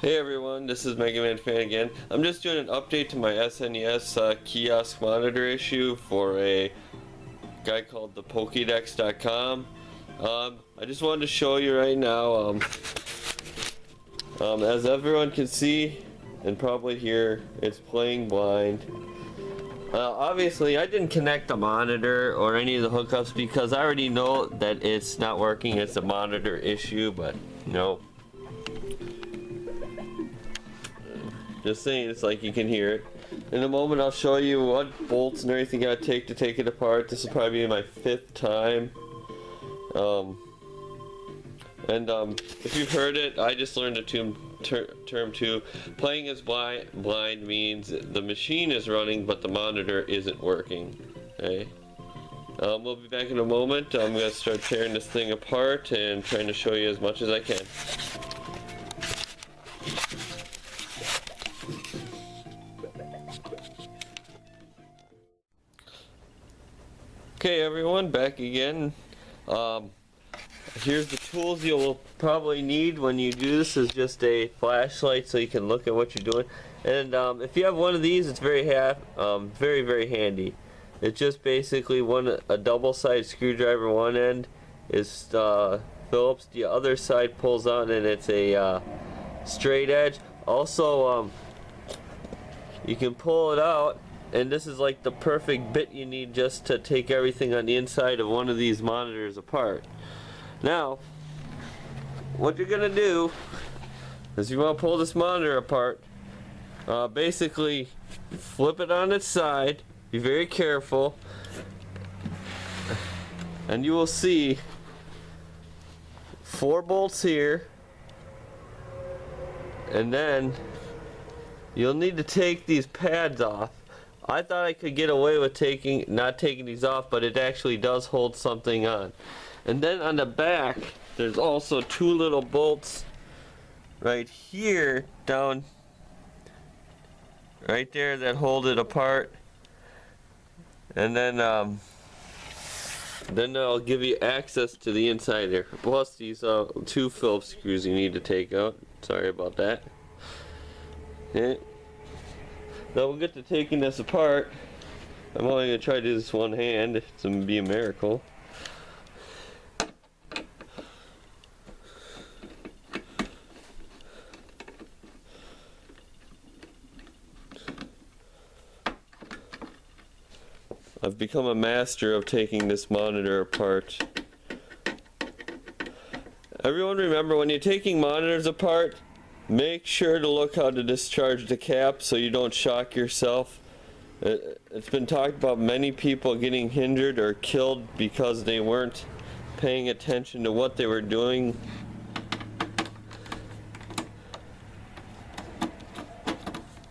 Hey everyone, this is Mega Man Fan again. I'm just doing an update to my SNES kiosk monitor issue for a guy called thepokedexdotcom. I just wanted to show you right now, as everyone can see and probably hear, it's playing blind. Obviously I didn't connect the monitor or any of the hookups because I already know that it's not working. It's a monitor issue, but you know, just saying, it's like you can hear it. In a moment I'll show you what bolts and everything I take to take it apart. This will probably be my 5th time. If you've heard it, I just learned a term too. Playing as blind means the machine is running but the monitor isn't working. Okay. We'll be back in a moment. I'm going to start tearing this thing apart and trying to show you as much as I can. Okay everyone, back again. Here's the tools you'll probably need when you do this. Is just a flashlight so you can look at what you're doing. And if you have one of these, it's very handy. It's just basically a double-sided screwdriver. One end is Phillips, the other side pulls on, and it's a straight edge. Also, you can pull it out. And this is like the perfect bit you need just to take everything on the inside of one of these monitors apart. Now, what you're gonna do is you want to pull this monitor apart. Basically, flip it on its side. Be very careful, and you will see 4 bolts here, and then you'll need to take these pads off. I thought I could get away with not taking these off, but it actually does hold something on. And then on the back, there's also 2 little bolts right here, down right there, that hold it apart. And then I'll give you access to the inside there. Plus these 2 Phillips screws you need to take out. Sorry about that. Okay. Now we'll get to taking this apart. I'm only going to try to do this one hand. It's going to be a miracle. I've become a master of taking this monitor apart. Everyone remember, when you're taking monitors apart, make sure to look how to discharge the cap so you don't shock yourself. It's been talked about many people getting injured or killed because they weren't paying attention to what they were doing.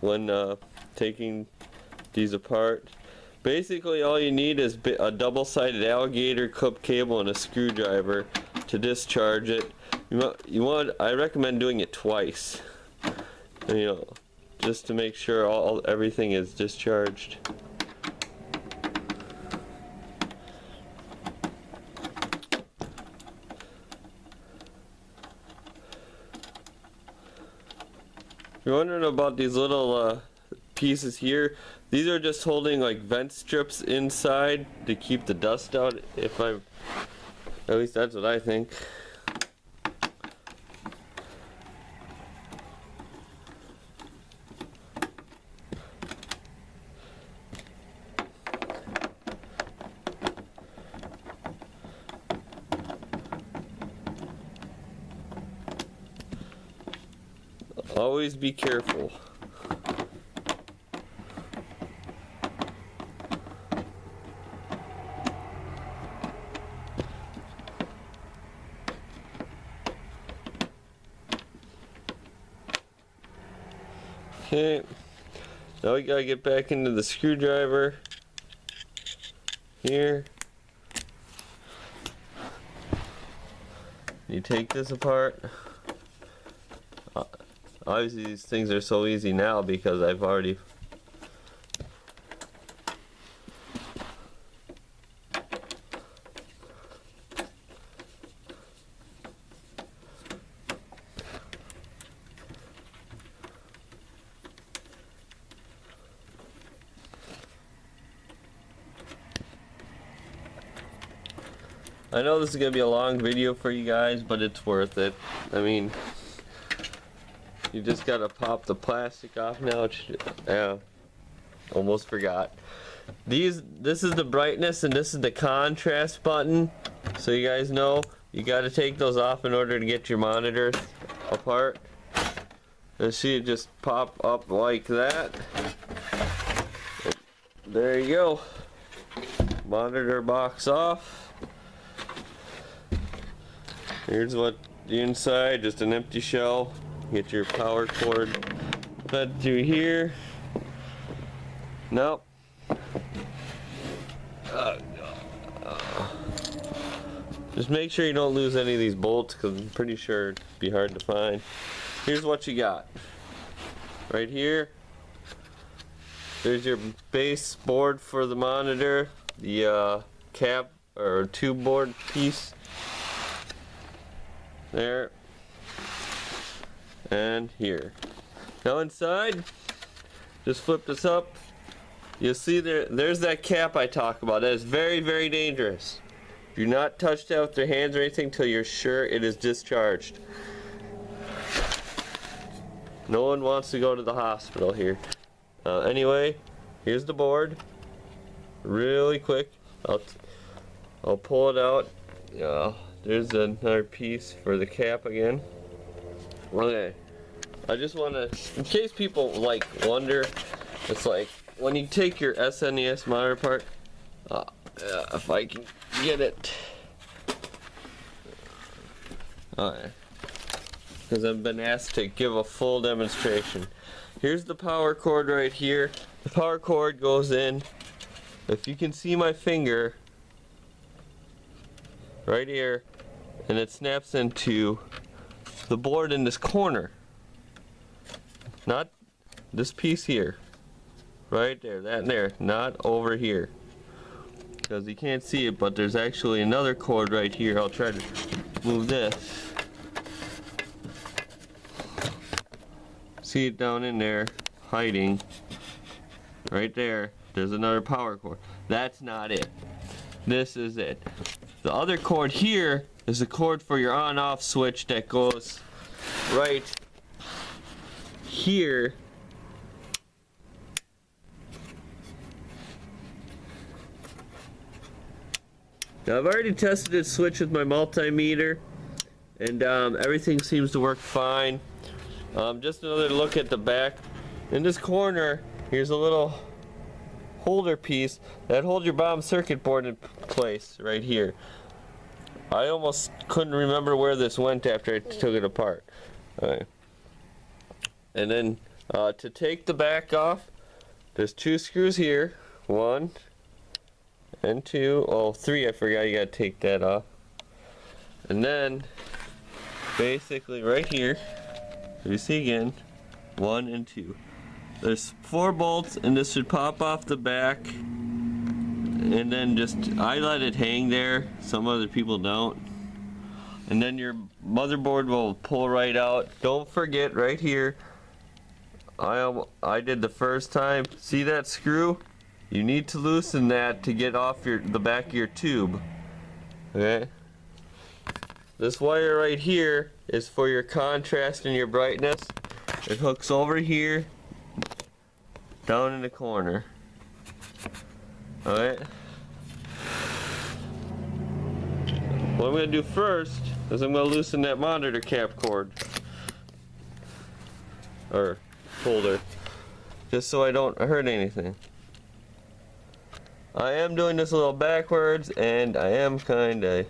When taking these apart. Basically all you need is a double-sided alligator clip cable and a screwdriver to discharge it. I recommend doing it twice, you know, just to make sure everything is discharged. If you're wondering about these little pieces here, these are just holding like vent strips inside to keep the dust out. At least that's what I think. Always be careful. Okay, now we gotta get back into the screwdriver here. You take this apart. Obviously these things are so easy now because I've already I know this is gonna be a long video for you guys, but it's worth it. I mean, you just gotta pop the plastic off now. Yeah, almost forgot. This is the brightness and this is the contrast button. So you guys know you gotta take those off in order to get your monitors apart. And see it just pop up like that. There you go. Monitor box off. Here's what the inside, just an empty shell. Get your power cord fed through here. Nope. Just make sure you don't lose any of these bolts, because I'm pretty sure it'd be hard to find. Here's what you got. Right here, there's your base board for the monitor, the cap or tube board piece. There. And here. Now inside, just flip this up. You'll see there's that cap I talk about. That is very, very dangerous. Do not touch that with your hands or anything until you're sure it is discharged. No one wants to go to the hospital here. Anyway, here's the board. Really quick, I'll pull it out. There's another piece for the cap again. Okay, I just want to, in case people like wonder, it's like when you take your SNES monitor apart. If I can get it. Alright. Because I've been asked to give a full demonstration. Here's the power cord right here. The power cord goes in. If you can see my finger right here, and it snaps into the board in this corner. Not this piece here. Right there, that there, not over here. Because you can't see it, but there's actually another cord right here. I'll try to move this. See it down in there, hiding. Right there, there's another power cord. That's not it. This is it. The other cord here is the cord for your on-off switch that goes right here. Now I've already tested this switch with my multimeter, and everything seems to work fine. Just another look at the back. In this corner, here's a little holder piece that holds your bottom circuit board in place right here. I almost couldn't remember where this went after I took it apart. Alright. And then to take the back off, there's 2 screws here. 1 and 2. Oh, 3, I forgot, you gotta take that off. And then basically right here, you see again, 1 and 2. There's 4 bolts, and this should pop off the back. And then I let it hang there. Some other people don't. And then your motherboard will pull right out. Don't forget right here, I did the first time. See that screw? You need to loosen that to get off the back of your tube. Okay? This wire right here is for your contrast and your brightness. It hooks over here, down in the corner. Alright? What I'm going to do first is I'm going to loosen that monitor cap cord. Or holder. Just so I don't hurt anything. I am doing this a little backwards, and I am kinda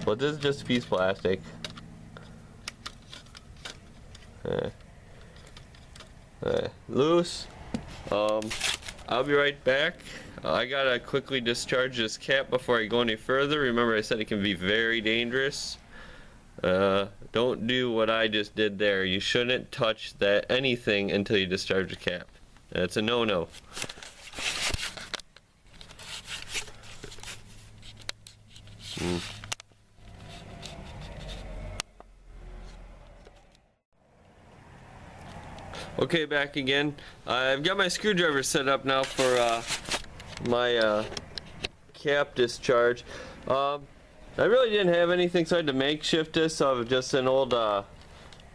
but this is just a piece of plastic. Loose. I'll be right back. I gotta quickly discharge this cap before I go any further. Remember, I said it can be very dangerous. Don't do what I just did there. You shouldn't touch anything until you discharge the cap. That's a no-no. Okay, back again. I've got my screwdriver set up now for my cap discharge. I really didn't have anything, so I had to makeshift this of just an old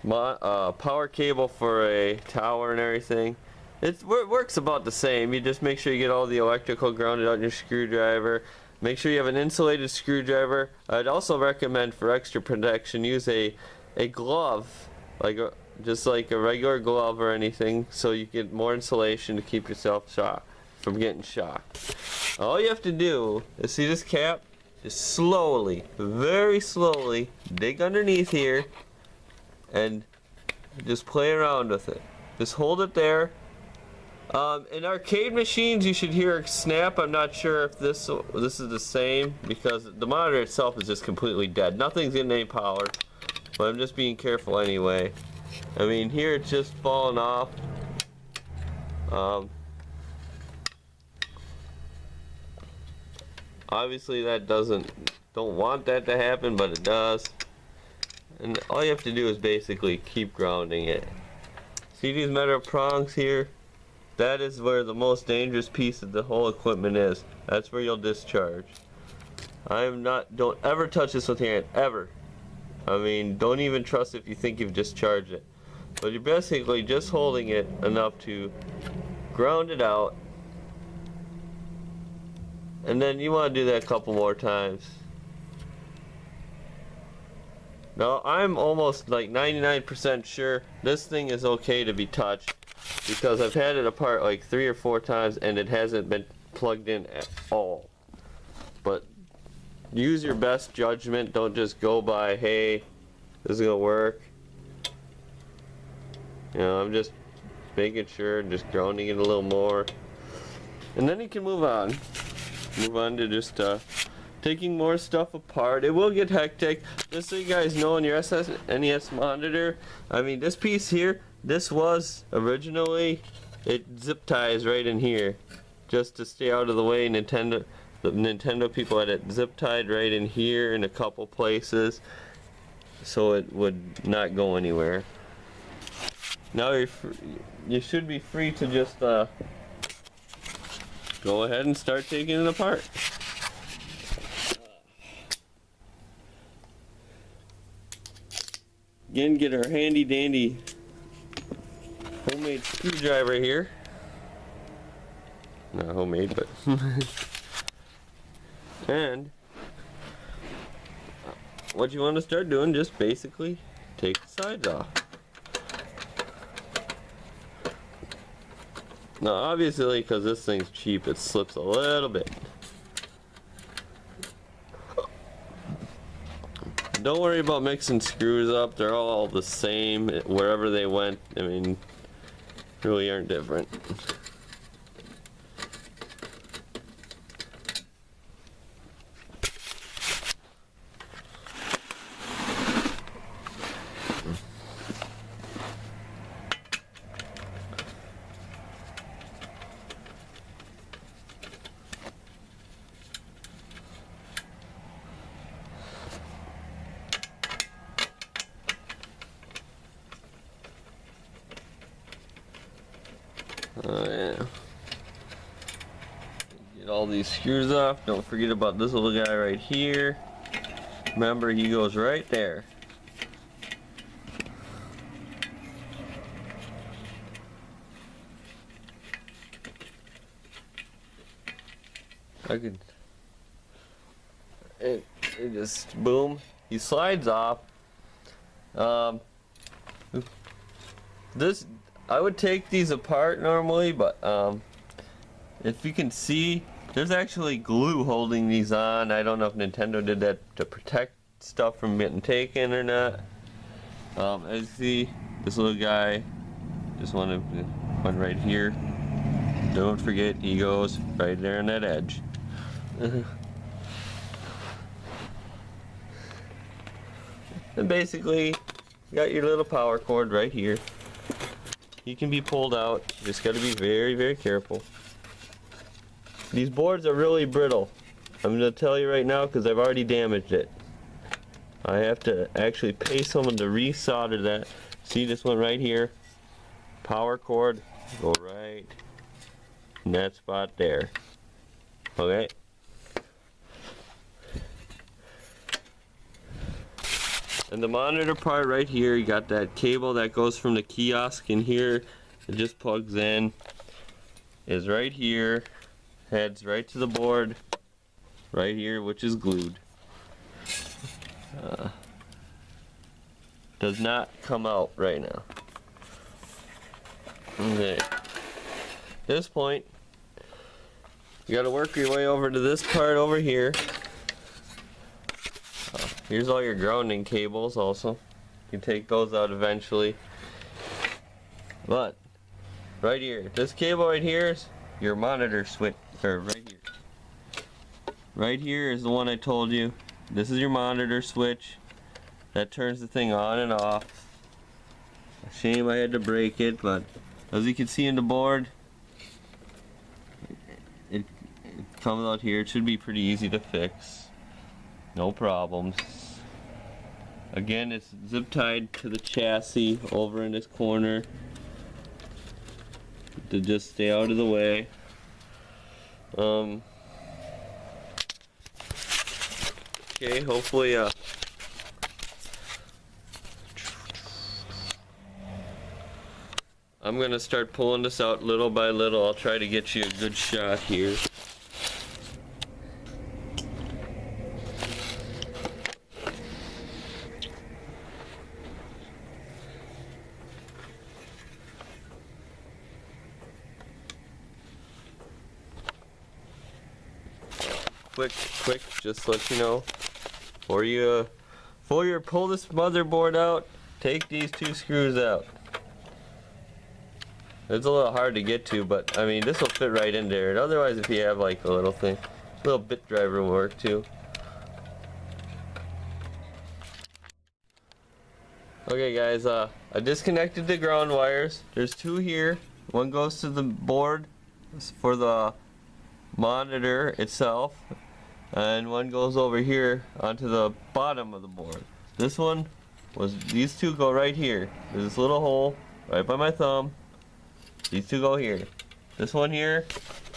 power cable for a tower and everything. It works about the same. You just make sure you get all the electrical grounded out in your screwdriver. Make sure you have an insulated screwdriver. I'd also recommend, for extra protection, use a glove, just like a regular glove or anything, so you get more insulation to keep yourself from getting shocked. All you have to do is see this cap. Just slowly, very slowly, dig underneath here and just play around with it. Just hold it there. In arcade machines, you should hear a snap. I'm not sure if this is the same, because the monitor itself is just completely dead. Nothing's getting any power, but I'm just being careful anyway. I mean, here it's just falling off. Obviously that don't want that to happen, but it does. And all you have to do is basically keep grounding it. See these metal prongs here? That is where the most dangerous piece of the whole equipment is. That's where you'll discharge. Don't ever touch this with your hand, ever. I mean, don't even trust if you think you've discharged it. But you're basically just holding it enough to ground it out. And then you want to do that a couple more times. Now, I'm almost like 99% sure this thing is okay to be touched, because I've had it apart like 3 or 4 times and it hasn't been plugged in at all. But use your best judgment. Don't just go by, hey, this is gonna work. You know, I'm just making sure, just grounding it a little more. And then you can move on. Move on to just taking more stuff apart. It will get hectic. Just so you guys know, in your NES monitor, I mean, this piece here, this was originally, it zip ties right in here, just to stay out of the way. The Nintendo people had it zip tied right in here in a couple places, so it would not go anywhere. Now you should be free to just go ahead and start taking it apart. Again, get our handy dandy homemade screwdriver here. Not homemade, but and what you want to start doing, just basically take the sides off. Now obviously, because this thing's cheap, it slips a little bit. Don't worry about mixing screws up, they're all the same wherever they went. I mean, really aren't different. Yeah. Get all these screws off. Don't forget about this little guy right here. Remember, he goes right there. It just, boom, he slides off. I would take these apart normally, but if you can see, there's actually glue holding these on. I don't know if Nintendo did that to protect stuff from getting taken or not. As you see, this little guy just went right here. Don't forget, he goes right there on that edge. And basically, you got your little power cord right here. He can be pulled out. You just got to be very, very careful. These boards are really brittle. I'm going to tell you right now because I've already damaged it. I have to actually pay someone to resolder that. See this one right here? Power cord, go right in that spot there. Okay? And the monitor part right here, you got that cable that goes from the kiosk in here. It just plugs in. Is right here. Heads right to the board. Right here, which is glued. Does not come out right now. Okay. At this point, you gotta work your way over to this part over here. Here's all your grounding cables also. You can take those out eventually. But, right here, this cable right here is your monitor switch, or right here. Right here is the one I told you. This is your monitor switch. That turns the thing on and off. Shame I had to break it, but as you can see in the board, it comes out here. It should be pretty easy to fix. No problems. Again, it's zip tied to the chassis over in this corner to just stay out of the way. Okay, hopefully I'm gonna start pulling this out little by little. I'll try to get you a good shot here. Quick, just let you know, before you pull this motherboard out, take these two screws out. It's a little hard to get to, but I mean, this will fit right in there. And otherwise, if you have like a little thing, little bit driver will work too. Okay guys, I disconnected the ground wires. There's two here. One goes to the board for the monitor itself, and one goes over here onto the bottom of the board. This one was, these two go right here. There's this little hole right by my thumb. These two go here. This one here,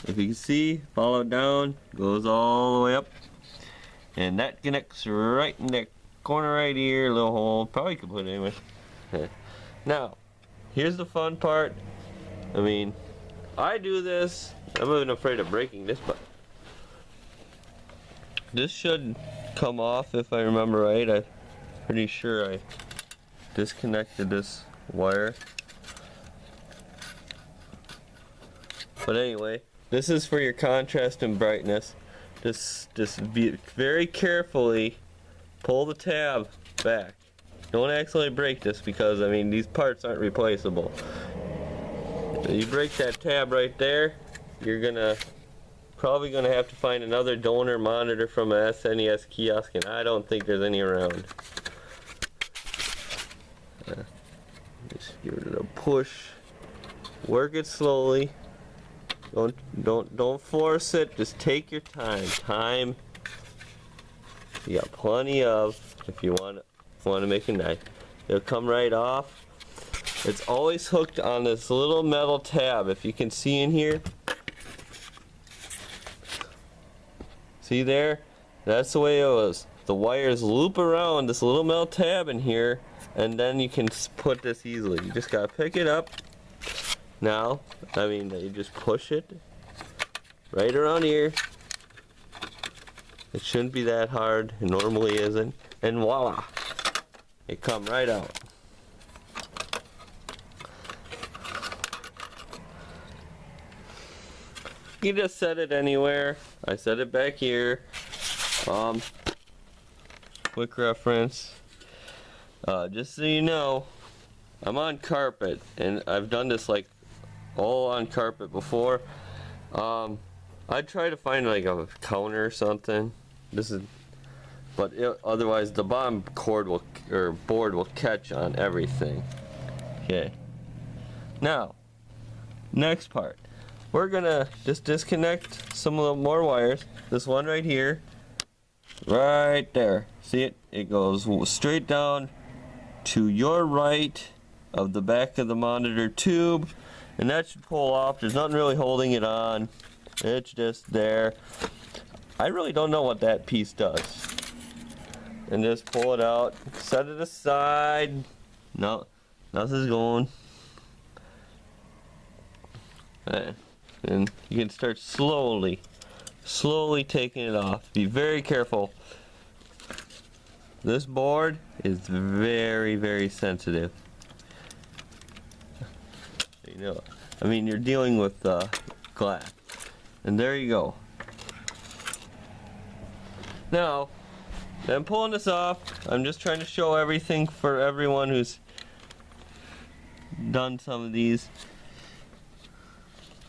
if you can see, follow it down, goes all the way up, and that connects right in the corner right here, little hole. Probably could put it anyway. Now, here's the fun part. I mean, I do this. I'm even afraid of breaking this, but this should come off if I remember right. I'm pretty sure I disconnected this wire. But anyway, this is for your contrast and brightness. Just be very carefully pull the tab back. Don't accidentally break this, because I mean, these parts aren't replaceable. You break that tab right there, you're probably gonna have to find another donor monitor from a SNES kiosk, and I don't think there's any around. Just give it a push. Work it slowly. Don't force it. Just take your time. You got plenty of, if you want to make a knife. It'll come right off. It's always hooked on this little metal tab. If you can see in here, see there? That's the way it was. The wires loop around this little metal tab in here, and then you can put this easily. You just gotta pick it up. Now, I mean, you just push it right around here. It shouldn't be that hard. It normally isn't. And voila, it come right out. You just set it anywhere. I set it back here. Quick reference. Just so you know, I'm on carpet, and I've done this like all on carpet before. I'd try to find like a counter or something. Otherwise the bottom board will catch on everything. Okay. Now, next part. We're gonna just disconnect some of the more wires. This one right here, right there. See it? It goes straight down to your right of the back of the monitor tube, and that should pull off. There's nothing really holding it on. It's just there. I really don't know what that piece does. and just pull it out. Set it aside. No, nothing's going. And you can start slowly taking it off. Be very careful. This board is very, very sensitive. You know, I mean, you're dealing with glass. And there you go. Now, I'm pulling this off. I'm just trying to show everything for everyone who's done some of these.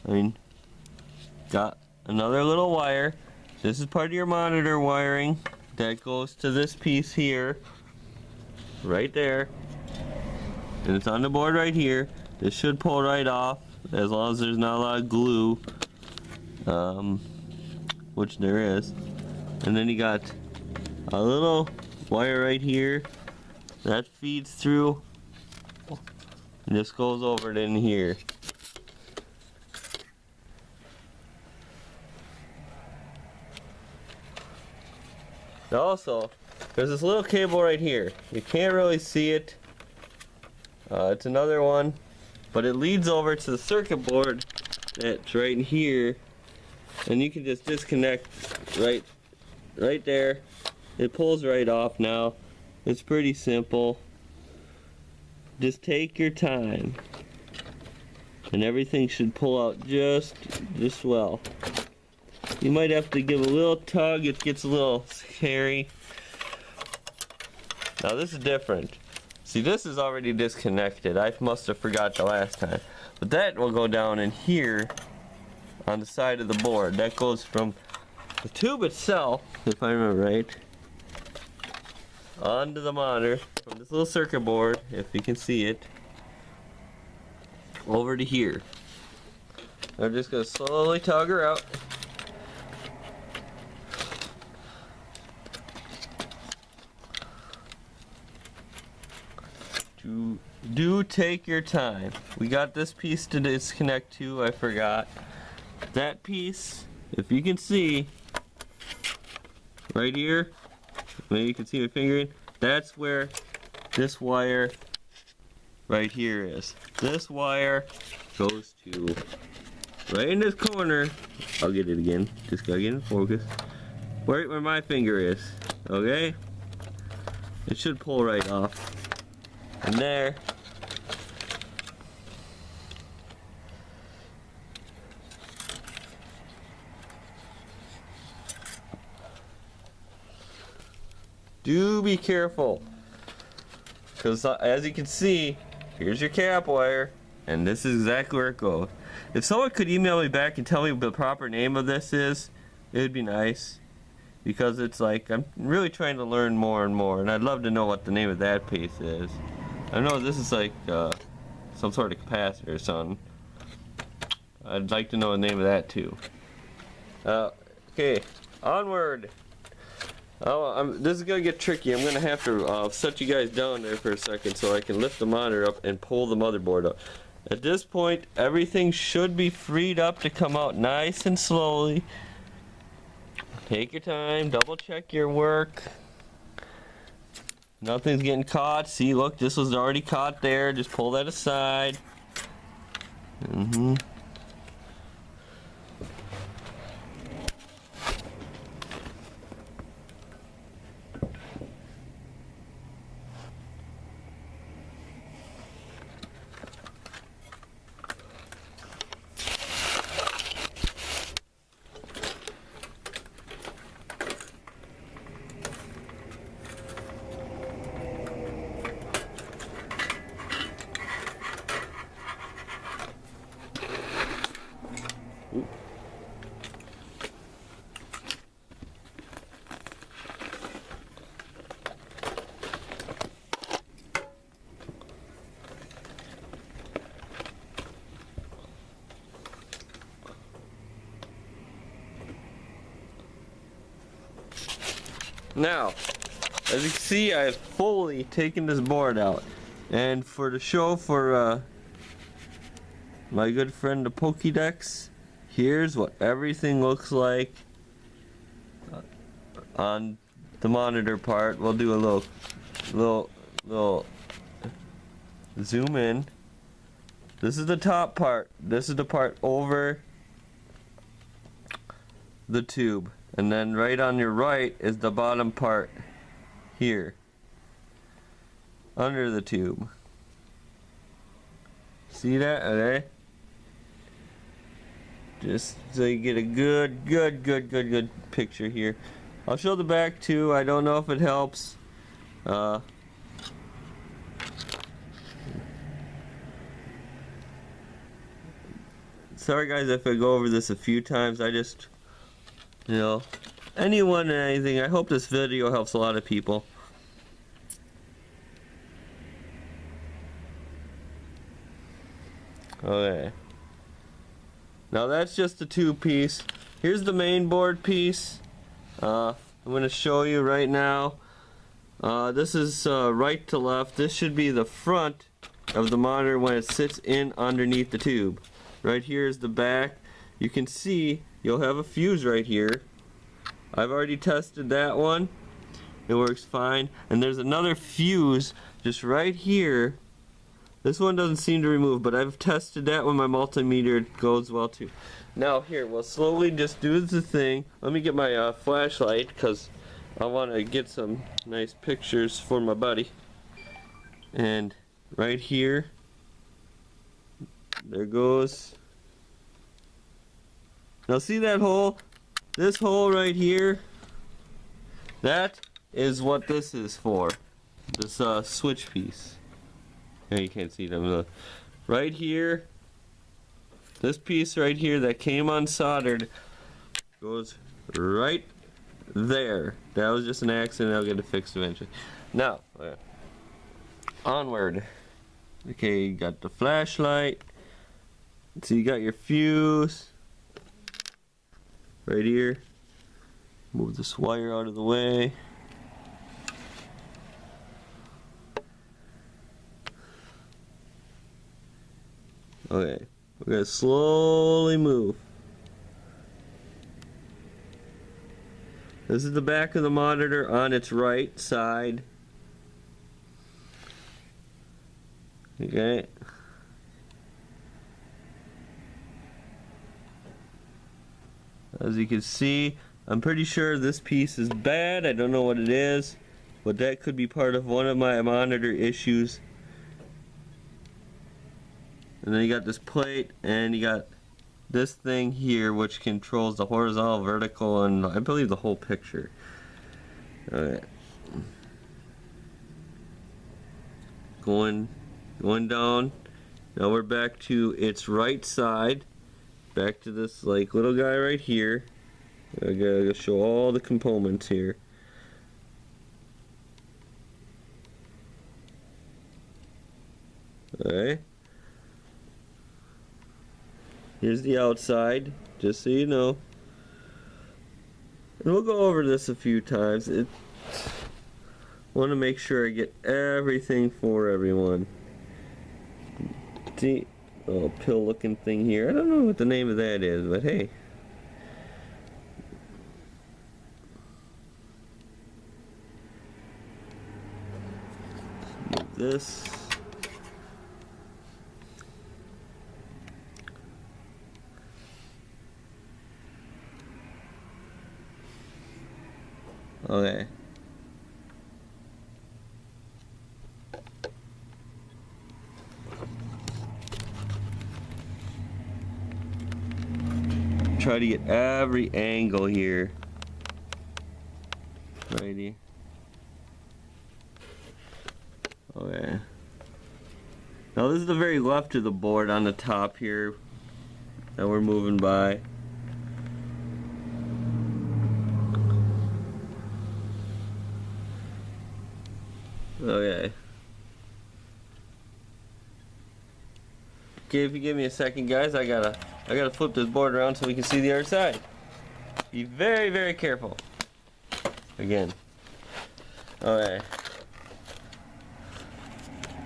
I mean, got another little wire. This is part of your monitor wiring. That goes to this piece here. Right there. And it's on the board right here. This should pull right off as long as there's not a lot of glue. Which there is. And then you got a little wire right here that feeds through and this goes over it in here. Also, there's this little cable right here. You can't really see it. It's another one, but it leads over to the circuit board that's right in here, and you can just disconnect right there. It pulls right off now. It's pretty simple. Just take your time, and everything should pull out just well. You might have to give a little tug. It gets a little scary. Now this is different. See, this is already disconnected. I must have forgot the last time. But that will go down in here on the side of the board. That goes from the tube itself, if I remember right, onto the monitor from this little circuit board, if you can see it, over to here. I'm just going to slowly tug her out. Do take your time. We got this piece to disconnect to, I forgot. That piece, if you can see, right here, maybe you can see my finger in, that's where this wire right here is. This wire goes to right in this corner. I'll get it again, just gotta get in focus. Right where my finger is, okay? It should pull right off. And there. Do be careful, because as you can see, here's your cap wire, and this is exactly where it goes. If someone could email me back and tell me what the proper name of this is, it would be nice, because it's like I'm really trying to learn more and more, and I'd love to know what the name of that piece is. I know this is like some sort of capacitor or something. I'd like to know the name of that too. Okay, onward. This is gonna get tricky. I'm gonna have to set you guys down there for a second so I can lift the monitor up and pull the motherboard up. At this point, everything should be freed up to come out nice and slowly. Take your time, double check your work. Nothing's getting caught. See, look, this was already caught there. Just pull that aside. Now, as you can see, I have fully taken this board out, and for the show for my good friend the Pokédex, here's what everything looks like on the monitor part. We'll do a little zoom in. This is the top part. This is the part over the tube. And then right on your right is the bottom part here. Under the tube. See that? Okay. Just so you get a good picture here. I'll show the back too. I don't know if it helps. Sorry guys if I go over this a few times. I just, you know, anyone and anything. I hope this video helps a lot of people. Okay. Now that's just the tube piece. Here's the main board piece. I'm going to show you right now. This is right to left. This should be the front of the monitor when it sits in underneath the tube. Right here is the back. You can see you'll have a fuse right here. I've already tested that one. It works fine. And there's another fuse just right here. This one doesn't seem to remove, but I've tested that with my multimeter. It goes well too. Now here, we'll slowly just do the thing. Let me get my flashlight because I want to get some nice pictures for my buddy. And right here, there goes. Now see that hole? This hole right here, that is what this is for. This switch piece. Yeah, you can't see them. Right here, this piece right here that came unsoldered goes right there. That was just an accident. I'll get it fixed eventually. Now, onward. Okay, you got the flashlight. So you got your fuse right here. Move this wire out of the way. Okay, we're gonna slowly move. This is the back of the monitor on its right side. Okay. As you can see, I'm pretty sure this piece is bad. I don't know what it is, but that could be part of one of my monitor issues. And then you got this plate, and you got this thing here which controls the horizontal, vertical, and I believe the whole picture. Alright. Going down. Now we're back to its right side. Back to this like little guy right here. I gotta show all the components here. Alright. Here's the outside, just so you know. And we'll go over this a few times. I want to make sure I get everything for everyone. See, little pill looking thing here. I don't know what the name of that is, but hey. Move this. Okay. Try to get every angle here. Righty. Okay. Now this is the very left of the board on the top here that we're moving by. Okay. Okay, if you give me a second, guys, I gotta flip this board around so we can see the other side. Be very, very careful. Again. Okay.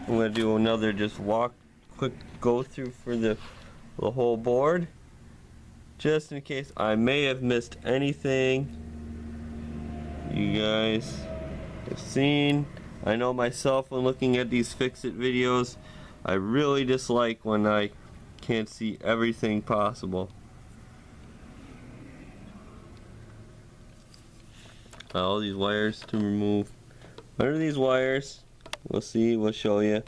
I'm gonna do another just quick go through for the whole board, just in case I may have missed anything you guys have seen. I know myself when looking at these fix-it videos, I really dislike when I can't see everything possible. All these wires to remove. Under these wires, we'll see, we'll show you.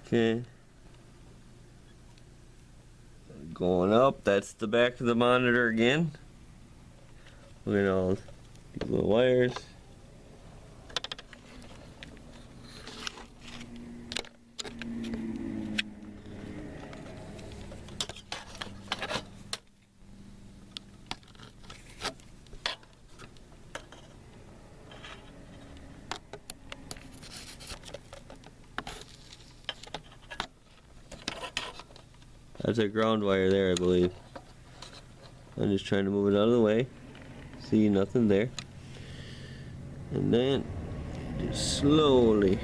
Okay. Going up, that's the back of the monitor again. Look at all these little wires. That's a ground wire there, I believe. I'm just trying to move it out of the way. See, nothing there. And then, just slowly.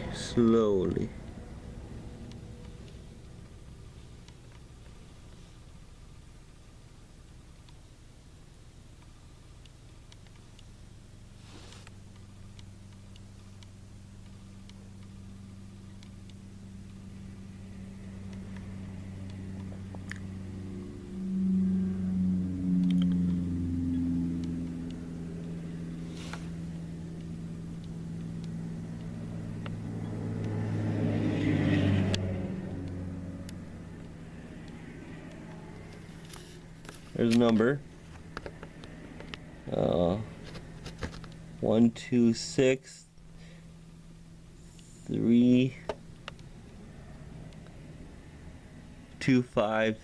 There's a number. 1, 2, 6, 3, 2, 5,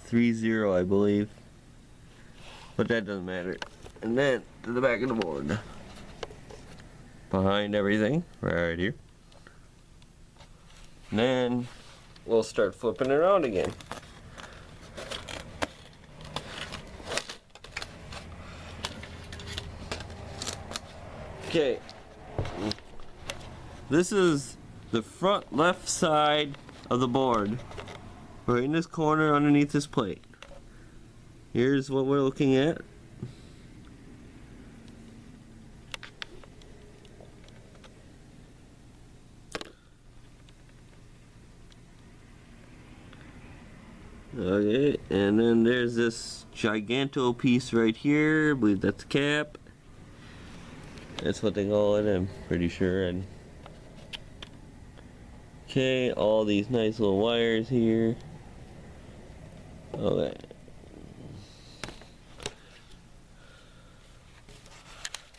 3, 0, I believe. But that doesn't matter. And then to the back of the board. Behind everything, right here. And then we'll start flipping it around again. Okay, this is the front left side of the board, right in this corner underneath this plate. Here's what we're looking at. Okay, and then there's this giganto piece right here. I believe that's a cap. That's what they call it, I'm pretty sure. And okay, all these nice little wires here. Okay.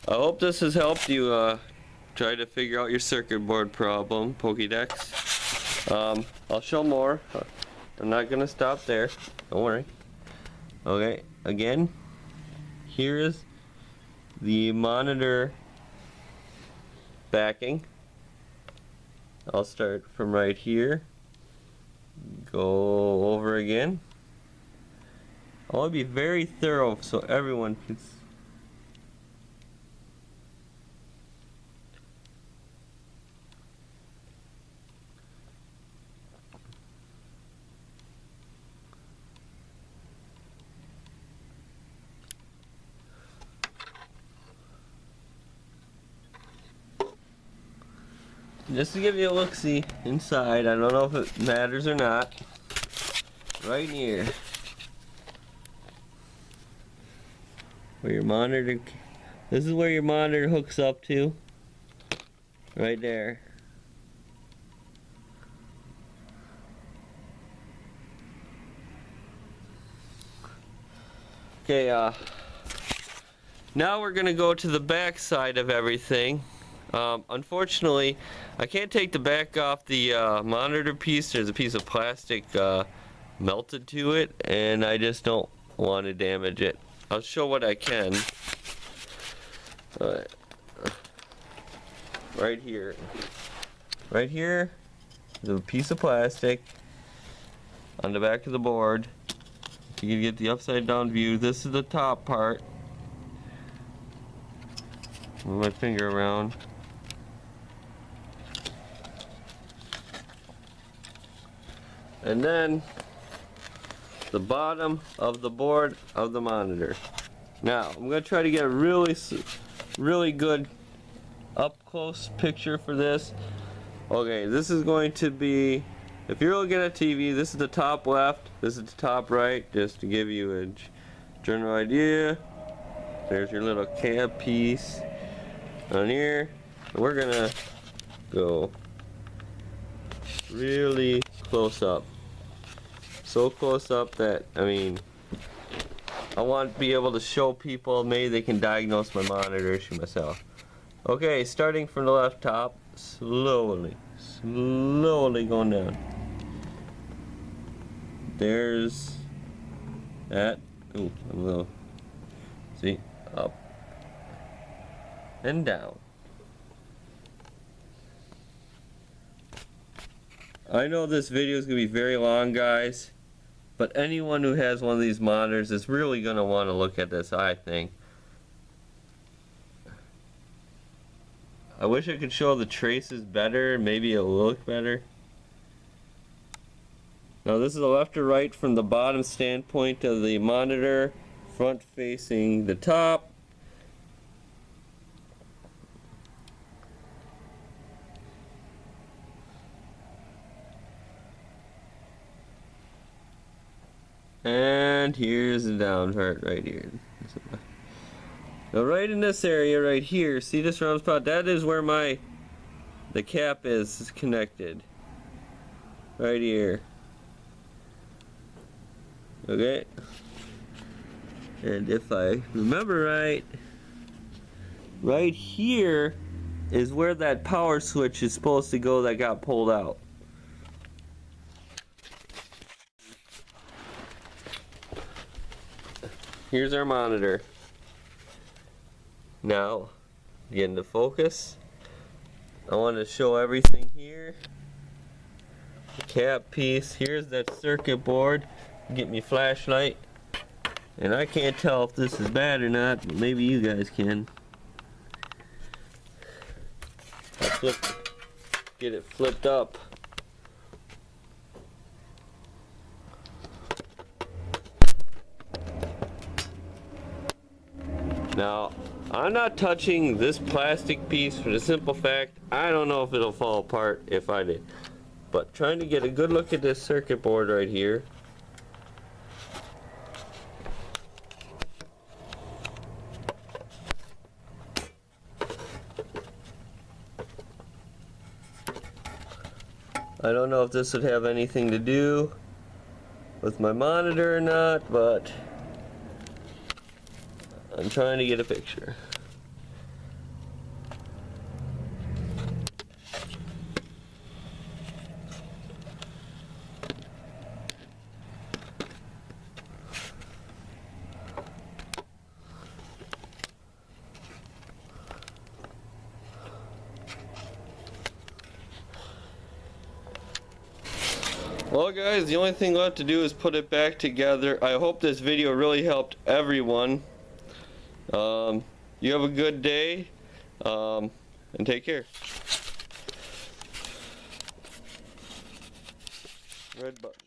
I hope this has helped you try to figure out your circuit board problem, Pokédex. I'll show more. I'm not gonna stop there. Don't worry. Okay, again, here is the monitor backing. I'll start from right here, go over again. I want to be very thorough so everyone can just to give you a look-see inside. I don't know if it matters or not. Right here, where your monitor, this is where your monitor hooks up to. Right there. Okay, now we're gonna go to the back side of everything. Unfortunately, I can't take the back off the monitor piece. There's a piece of plastic melted to it, and I just don't want to damage it. I'll show what I can. Right here. Right here, there's a piece of plastic on the back of the board. You can get the upside down view. This is the top part. Move my finger around. and then the bottom of the board of the monitor. Now I'm going to try to get a really good up close picture for this. Okay, this is going to be, if you're looking at TV, this is the top left, this is the top right, just to give you a general idea. There's your little cab piece on here. We're gonna go really close up. So close up that, I mean, I want to be able to show people, maybe they can diagnose my monitor issue myself. Okay, starting from the left top, slowly going down. There's that. Ooh, I'm a little, see, up and down. I know this video is going to be very long, guys, but anyone who has one of these monitors is really going to want to look at this, I think. I wish I could show the traces better, maybe it'll look better. Now this is the left or right from the bottom standpoint of the monitor, front facing the top. And here's the down part right here. Now right in this area right here, see this round spot? That is where the cap is connected. Right here. Okay. And if I remember right here is where that power switch is supposed to go that got pulled out. Here's our monitor. Now, get into focus. I want to show everything here. The cap piece. Here's that circuit board. Get me flashlight. And I can't tell if this is bad or not, but maybe you guys can. I'll get it flipped up. Now, I'm not touching this plastic piece for the simple fact I don't know if it'll fall apart if I did. But trying to get a good look at this circuit board right here. I don't know if this would have anything to do with my monitor or not, but I'm trying to get a picture. Well guys, the only thing left to do is put it back together. I hope this video really helped everyone. You have a good day, and take care. Red button.